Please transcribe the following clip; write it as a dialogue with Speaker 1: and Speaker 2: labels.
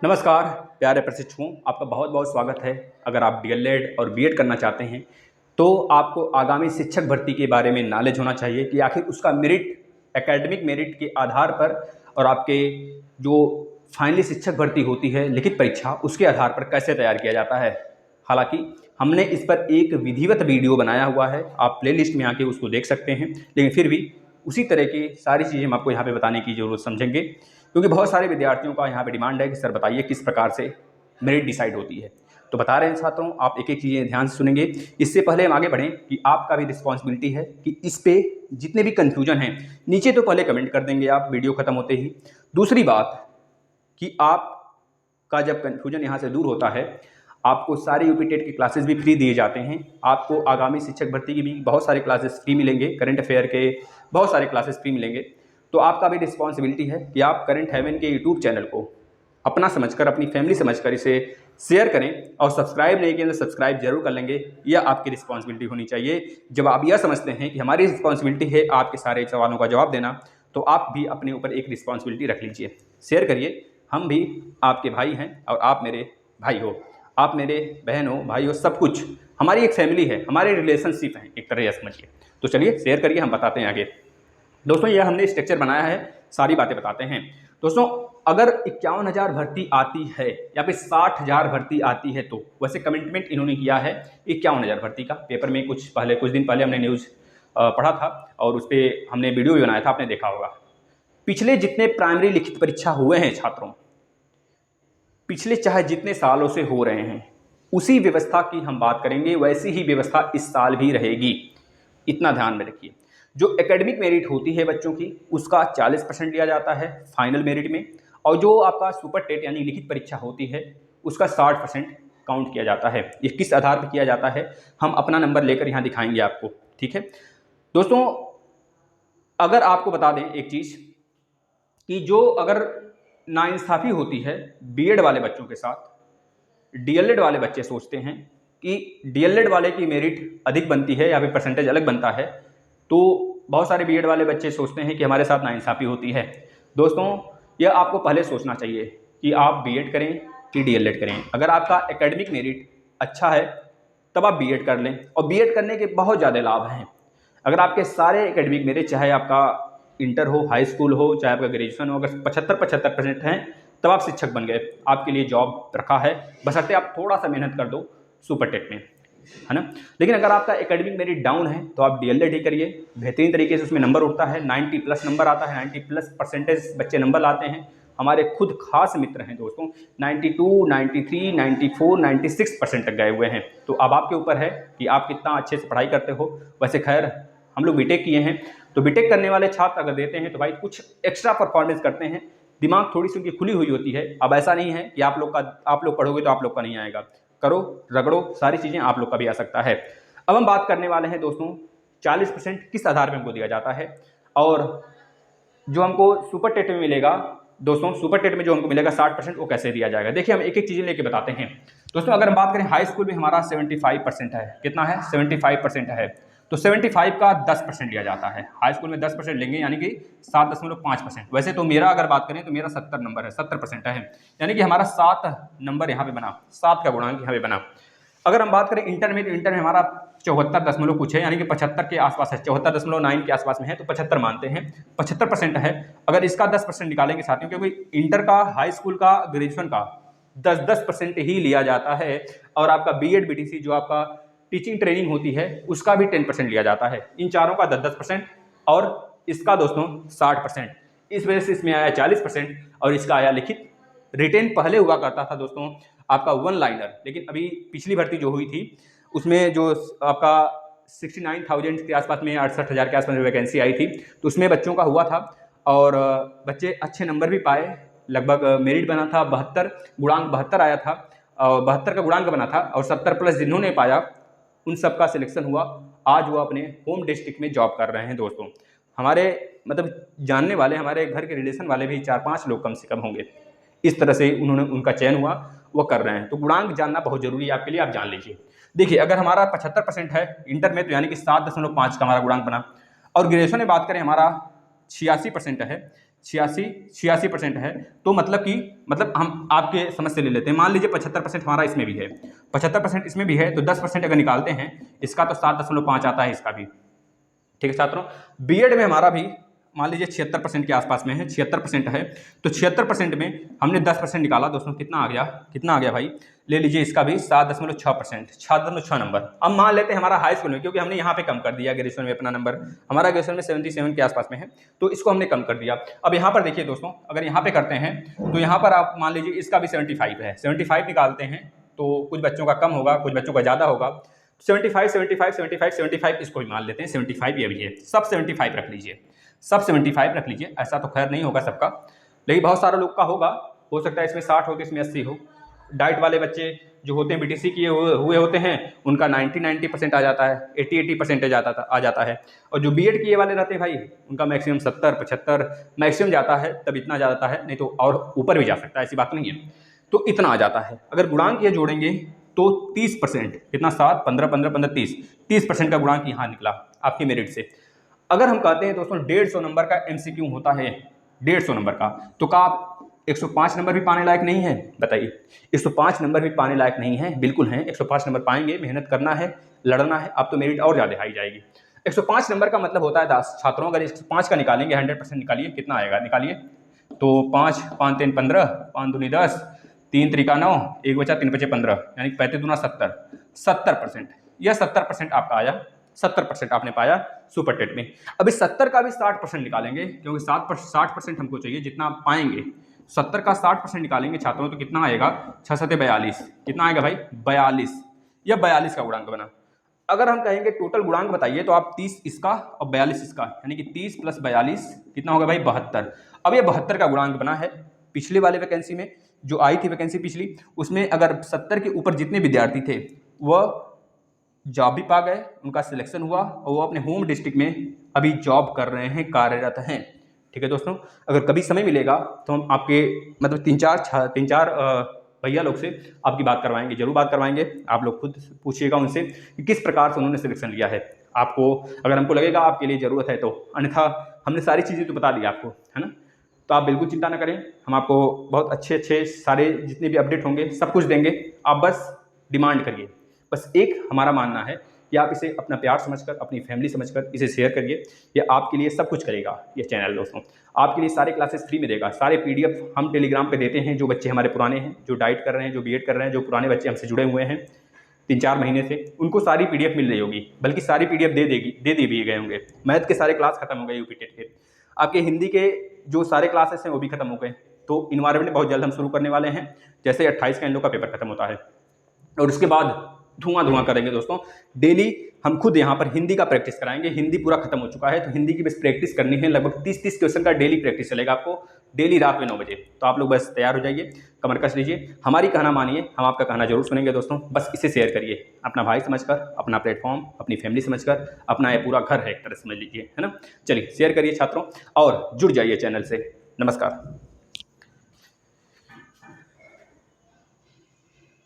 Speaker 1: नमस्कार प्यारे प्रशिक्षुओं, आपका बहुत बहुत स्वागत है। अगर आप डीएलएड और बीएड करना चाहते हैं तो आपको आगामी शिक्षक भर्ती के बारे में नॉलेज होना चाहिए कि आखिर उसका मेरिट एकेडमिक मेरिट के आधार पर और आपके जो फाइनली शिक्षक भर्ती होती है लिखित परीक्षा, उसके आधार पर कैसे तैयार किया जाता है। हालांकि हमने इस पर एक विधिवत वीडियो बनाया हुआ है, आप प्लेलिस्ट में आके उसको देख सकते हैं, लेकिन फिर भी उसी तरह की सारी चीज़ें हम आपको यहाँ पे बताने की ज़रूरत समझेंगे, क्योंकि बहुत सारे विद्यार्थियों का यहाँ पे डिमांड है कि सर बताइए किस प्रकार से मेरिट डिसाइड होती है। तो बता रहे हैं छात्रों, आप एक एक चीज़ें ध्यान से सुनेंगे। इससे पहले हम आगे बढ़ें कि आपका भी रिस्पॉन्सिबिलिटी है कि इस पे जितने भी कन्फ्यूजन हैं नीचे तो पहले कमेंट कर देंगे आप वीडियो खत्म होते ही। दूसरी बात कि आपका जब कन्फ्यूजन यहाँ से दूर होता है, आपको सारे यूपी टेट के क्लासेस भी फ्री दिए जाते हैं। आपको आगामी शिक्षक भर्ती की भी बहुत सारे क्लासेस फ्री मिलेंगे, करंट अफेयर के बहुत सारे क्लासेस फ्री मिलेंगे। तो आपका भी रिस्पॉन्सिबिलिटी है कि आप करंट हेवन के यूट्यूब चैनल को अपना समझकर, अपनी फैमिली समझकर इसे शेयर करें, और सब्सक्राइब नहीं किया तो सब्सक्राइब जरूर कर लेंगे। यह आपकी रिस्पॉन्सिबिलिटी होनी चाहिए। जब आप यह समझते हैं कि हमारी रिस्पॉन्सिबिलिटी है आपके सारे सवालों का जवाब देना, तो आप भी अपने ऊपर एक रिस्पॉन्सिबिलिटी रख लीजिए। शेयर करिए, हम भी आपके भाई हैं और आप मेरे भाई हो, आप मेरे बहन हो, भाई हो, सब कुछ हमारी एक फैमिली है, हमारे रिलेशनशिप हैं एक तरह से समझिए। तो चलिए शेयर करिए, हम बताते हैं आगे। दोस्तों यह हमने स्ट्रक्चर बनाया है, सारी बातें बताते हैं। दोस्तों अगर 51,000 भर्ती आती है या फिर 60,000 भर्ती आती है, तो वैसे कमिटमेंट इन्होंने किया है 51,000 भर्ती का। पेपर में कुछ दिन पहले हमने न्यूज़ पढ़ा था और उस पर हमने वीडियो भी बनाया था, आपने देखा होगा। पिछले जितने प्राइमरी लिखित परीक्षा हुए हैं छात्रों, पिछले चाहे जितने सालों से हो रहे हैं, उसी व्यवस्था की हम बात करेंगे। वैसी ही व्यवस्था इस साल भी रहेगी, इतना ध्यान में रखिए। जो एकेडमिक मेरिट होती है बच्चों की, उसका 40% लिया जाता है फाइनल मेरिट में, और जो आपका सुपर टेट यानी लिखित परीक्षा होती है उसका 60% काउंट किया जाता है। ये किस आधार पर किया जाता है, हम अपना नंबर लेकर यहाँ दिखाएंगे आपको, ठीक है दोस्तों। अगर आपको बता दें एक चीज़ कि जो अगर नाइंसाफ़ी होती है बीएड वाले बच्चों के साथ, डीएलएड वाले बच्चे सोचते हैं कि डीएलएड वाले की मेरिट अधिक बनती है या फिर परसेंटेज अलग बनता है, तो बहुत सारे बीएड वाले बच्चे सोचते हैं कि हमारे साथ नाइंसाफ़ी होती है। दोस्तों यह आपको पहले सोचना चाहिए कि आप बीएड करें कि डीएलएड करें। अगर आपका एकेडमिक मेरिट अच्छा है तब आप बीएड कर लें, और बीएड करने के बहुत ज़्यादा लाभ हैं। अगर आपके सारे एकेडमिक मेरिट, चाहे आपका इंटर हो, हाई स्कूल हो, चाहे आपका ग्रेजुएशन हो, अगर 75% हैं, तब आप शिक्षक बन गए, आपके लिए जॉब रखा है, बशर्ते आप थोड़ा सा मेहनत कर दो सुपर टेट में, है ना। लेकिन अगर आपका एकेडमिक मेरिट डाउन है तो आप डीएलएड ही करिए, बेहतरीन तरीके से उसमें नंबर उठता है, 90+ नंबर आता है, 90+ % बच्चे नंबर लाते हैं। हमारे खुद खास मित्र हैं दोस्तों, 92, 93, 94, 96% तक गए हुए हैं। तो अब आपके ऊपर है कि आप कितना अच्छे से पढ़ाई करते हो। वैसे खैर हम लोग बीटेक किए हैं, तो बीटेक करने वाले छात्र अगर देते हैं तो भाई कुछ एक्स्ट्रा परफॉर्मेंस करते हैं, दिमाग थोड़ी सी उनकी खुली हुई होती है। अब ऐसा नहीं है कि आप लोग पढ़ोगे तो आप लोग का नहीं आएगा, करो रगड़ो, सारी चीज़ें आप लोग का भी आ सकता है। अब हम बात करने वाले हैं दोस्तों 40% किस आधार पर हमको दिया जाता है, और जो हमको सुपर टेट में मिलेगा दोस्तों, सुपर टेट में जो हमको मिलेगा 60% वो कैसे दिया जाएगा। देखिए हम एक एक चीज़ें लेके बताते हैं दोस्तों। अगर हम बात करें हाई स्कूल में हमारा 75% है, कितना है 75% है, तो 75 का 10% लिया जाता है। हाई स्कूल में 10% लेंगे यानी कि 7.5%। वैसे तो मेरा अगर बात करें तो मेरा 70 नंबर है, 70% है, यानी कि हमारा 7 नंबर यहाँ पे बना, 7 का गुणांक यहाँ पे बना। अगर हम बात करें इंटर में, तो इंटर में हमारा 74 कुछ है, यानी कि 75 के आसपास है, 74.9 के आसपास में है, तो 75 मानते हैं, 75% है। अगर इसका 10% निकालेंगे साथियों, क्योंकि इंटर का, हाई स्कूल का, ग्रेजुएशन का 10% ही लिया जाता है, और आपका बीएड बीटीसी जो आपका टीचिंग ट्रेनिंग होती है उसका भी 10% लिया जाता है। इन चारों का 10%, और इसका दोस्तों 60%। इस वजह से इसमें आया 40%, और इसका आया लिखित। रिटेन पहले हुआ करता था दोस्तों आपका 1 लाइनर, लेकिन अभी पिछली भर्ती जो हुई थी उसमें जो आपका 69,000 के आसपास में, 68,000 के आसपास में वैकेंसी आई थी, तो उसमें बच्चों का हुआ था, और बच्चे अच्छे नंबर भी पाए। लगभग मेरिट बना था 72, गुणांक 72 आया था, और 72 का गुणांक बना था, और 70+ जिन्होंने पाया उन सब का सिलेक्शन हुआ। आज वो अपने होम डिस्ट्रिक्ट में जॉब कर रहे हैं दोस्तों। हमारे मतलब जानने वाले, हमारे घर के रिलेशन वाले भी 4-5 लोग कम से कम होंगे, इस तरह से उनका चयन हुआ, वो कर रहे हैं। तो गुणांक जानना बहुत जरूरी है आपके लिए, आप जान लीजिए। देखिए अगर हमारा 75% है इंटर में, तो यानी कि 7.5 का हमारा गुणांक बना, और ग्रेजुएशन में बात करें हमारा 86% है, 86% है। तो मतलब हम आपके समझ से ले लेते हैं, मान लीजिए 75% हमारा इसमें भी है, 75% इसमें भी है, तो 10% अगर निकालते हैं इसका तो 7.5 आता है इसका भी। ठीक है छात्रों, बीएड में हमारा भी मान लीजिए 76% के आसपास में है, 76% है, तो 76% में हमने 10% निकाला दोस्तों, कितना आ गया भाई, ले लीजिए इसका भी 7.6%, 7.6 नंबर। अब मान लेते हैं हमारा हाई स्कूल में, क्योंकि हमने यहाँ पे कम कर दिया ग्रेजुएशन में अपना नंबर, हमारा ग्रेजुएशन में 77 के आसपास में है, तो इसको हमने कम कर दिया। अब यहाँ पर देखिए दोस्तों, अगर यहाँ पे करते हैं तो यहाँ पर आप मान लीजिए इसका भी 75 है, 75 निकालते हैं तो कुछ बच्चों का कम होगा, कुछ बच्चों का ज़्यादा होगा, 75 इसको भी मान लेते हैं, 75 ये भी है, सब 75 रख लीजिए, सब 75 रख लीजिए। ऐसा तो खैर नहीं होगा सबका, लेकिन बहुत सारे लोग का होगा, हो सकता है इसमें 60 हो, इसमें 80 हो। डाइट वाले बच्चे जो होते हैं, बीटीसी किए हुए होते हैं, उनका 90% आ जाता है, 80% आ जाता है। और जो बीएड किए वाले रहते हैं भाई, उनका मैक्सिमम 70-75 मैक्सिमम जाता है, तब इतना जाता है, नहीं तो और ऊपर भी जा सकता है, ऐसी बात नहीं है। तो इतना आ जाता है। अगर गुणांक ये जोड़ेंगे तो 30%, कितना 7, 15, 15, 15, 30% का गुणांक यहाँ निकला आपकी मेरिट से। अगर हम कहते हैं दोस्तों 150 नंबर का एमसीक्यू होता है, 150 नंबर का, तो क्या आप 105 नंबर भी पाने लायक नहीं है? बताइए, 105 नंबर भी पाने लायक नहीं है? बिल्कुल हैं, 105 नंबर पाएंगे, मेहनत करना है, लड़ना है, आप तो मेरिट और ज़्यादा हाई जाएगी। 105 नंबर का मतलब होता है 10 छात्रों, अगर 105 का निकालेंगे, 100% निकालिए, कितना आएगा निकालिए, तो 5, 5 3 15, 5 दूनी 10, 3 त्रिका 9, 1 बचा 3 बचे 15, यानी 35 दूना 70%। यह 70% आपका आया, 70% आपने पाया सुपर टेट में। अभी 70 का भी 60% निकालेंगे, क्योंकि 60% हमको चाहिए, जितना आप पाएंगे 70 का 60% निकालेंगे छात्रों, तो कितना आएगा, 6 7 42, कितना आएगा भाई 42, यह 42 का गुणांक बना। अगर हम कहेंगे टोटल गुणांक बताइए, तो आप 30 इसका और 42 इसका, यानी कि 30 + 42 कितना होगा भाई 72। अब ये 72 का गुणांक बना है। पिछले वाले वैकेंसी में जो आई थी वैकेंसी पिछली, उसमें अगर 70 के ऊपर जितने विद्यार्थी थे वह जॉब भी पा गए, उनका सिलेक्शन हुआ और वो अपने होम डिस्ट्रिक्ट में अभी जॉब कर रहे हैं, कार्यरत हैं। ठीक है दोस्तों, अगर कभी समय मिलेगा तो हम आपके मतलब तीन चार भैया लोग से आपकी बात करवाएंगे, जरूर बात करवाएंगे। आप लोग खुद पूछिएगा उनसे कि किस प्रकार से उन्होंने सिलेक्शन लिया है। आपको अगर हमको लगेगा आपके लिए ज़रूरत है तो, अन्यथा हमने सारी चीज़ें तो बता दी आपको, है ना। तो आप बिल्कुल चिंता ना करें, हम आपको बहुत अच्छे सारे जितने भी अपडेट होंगे सब कुछ देंगे। आप बस डिमांड करिए, बस एक हमारा मानना है कि आप इसे अपना प्यार समझकर, अपनी फैमिली समझकर इसे शेयर करिए। ये आपके लिए सब कुछ करेगा ये चैनल दोस्तों, आपके लिए सारे क्लासेस फ्री में देगा। सारे पीडीएफ हम टेलीग्राम पे देते हैं, जो बच्चे हमारे पुराने हैं, जो डाइट कर रहे हैं, जो बीएड कर रहे हैं, जो पुराने बच्चे हमसे जुड़े हुए हैं 3-4 महीने से, उनको सारी पीडीएफ मिल रही होगी, बल्कि सारी पीडीएफ दे दिए गए होंगे। मैथ के सारे क्लास खत्म हो गए यूपी टेट के, आपके हिंदी के जो सारे क्लासेस हैं वो भी खत्म हो गए। तो इन्वायरमेंट बहुत जल्द हम शुरू करने वाले हैं, जैसे 28 का इन लोग का पेपर खत्म होता है, और उसके बाद धुआं करेंगे दोस्तों। डेली हम खुद यहाँ पर हिंदी का प्रैक्टिस कराएंगे। हिंदी पूरा खत्म हो चुका है, तो हिंदी की बस प्रैक्टिस करनी है। लगभग 30 क्वेश्चन का डेली प्रैक्टिस चलेगा आपको, डेली रात में 9 बजे। तो आप लोग बस तैयार हो जाइए, कमर कस लीजिए, हमारी कहना मानिए, हम आपका कहना जरूर सुनेंगे दोस्तों। बस इसे शेयर करिए, अपना भाई समझकर, अपना प्लेटफॉर्म, अपनी फैमिली समझकर, अपना ये पूरा घर है एक तरह समझ लीजिए, है ना। चलिए शेयर करिए छात्रों, और जुड़ जाइए चैनल से। नमस्कार।